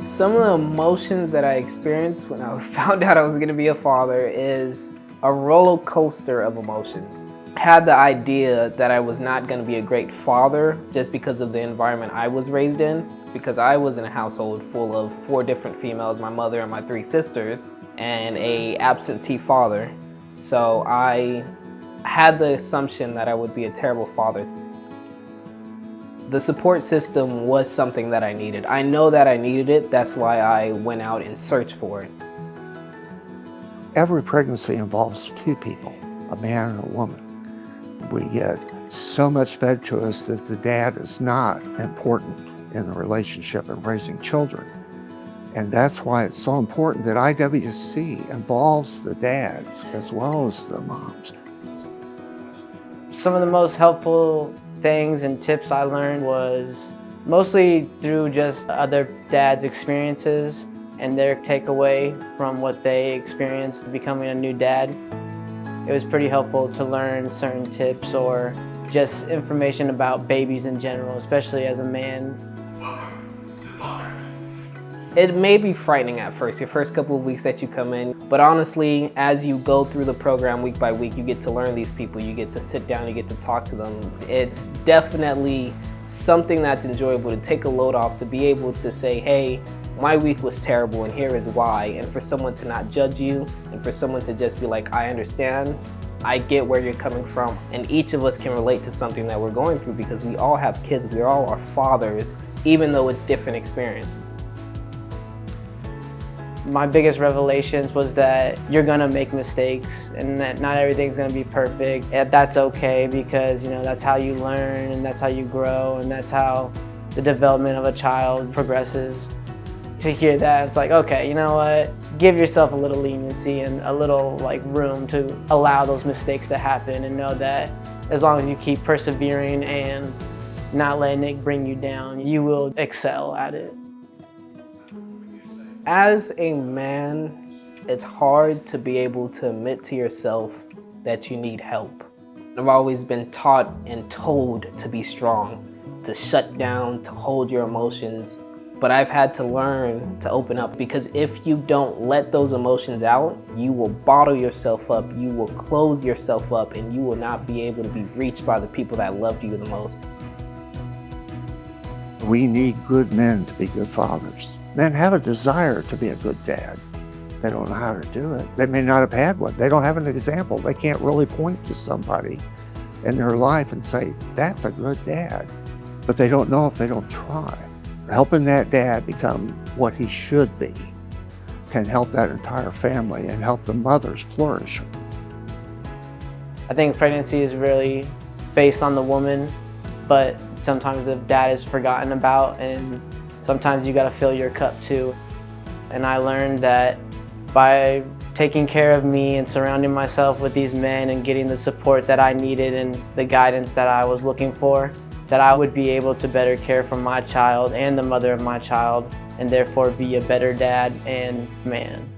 Some of the emotions that I experienced when I found out I was going to be a father is a roller coaster of emotions. I had the idea that I was not going to be a great father just because of the environment I was raised in, because I was in a household full of 4 different females, my mother and my 3 sisters, and an absentee father. So I had the assumption that I would be a terrible father. The support system was something that I needed. I know that I needed it. That's why I went out and searched for it. Every pregnancy involves 2 people, a man and a woman. We get so much fed to us that the dad is not important in the relationship and raising children. And that's why it's so important that IWC involves the dads as well as the moms. Some of the most helpful things and tips I learned was mostly through just other dads' experiences and their takeaway from what they experienced becoming a new dad. It was pretty helpful to learn certain tips or just information about babies in general, especially as a man. Welcome to Fatherhood. It may be frightening at first, your first couple of weeks that you come in, but honestly, as you go through the program week by week, you get to learn these people, you get to sit down, you get to talk to them. It's definitely something that's enjoyable to take a load off, to be able to say, hey, my week was terrible and here is why, and for someone to not judge you, and for someone to just be like, I understand, I get where you're coming from, and each of us can relate to something that we're going through because we all have kids, we all are fathers, even though it's different experience. My biggest revelations was that you're gonna make mistakes and that not everything's gonna be perfect. And that's okay because that's how you learn and that's how you grow and that's how the development of a child progresses. To hear that, it's like, okay, you know what? Give yourself a little leniency and a little room to allow those mistakes to happen and know that as long as you keep persevering and not letting it bring you down, you will excel at it. As a man, it's hard to be able to admit to yourself that you need help. I've always been taught and told to be strong, to shut down, to hold your emotions. But I've had to learn to open up because if you don't let those emotions out, you will bottle yourself up, you will close yourself up, and you will not be able to be reached by the people that loved you the most. We need good men to be good fathers. Men have a desire to be a good dad. They don't know how to do it. They may not have had one. They don't have an example. They can't really point to somebody in their life and say, that's a good dad. But they don't know if they don't try. Helping that dad become what he should be can help that entire family and help the mothers flourish. I think pregnancy is really based on the woman, but sometimes the dad is forgotten about and sometimes you gotta fill your cup too. And I learned that by taking care of me and surrounding myself with these men and getting the support that I needed and the guidance that I was looking for, that I would be able to better care for my child and the mother of my child and therefore be a better dad and man.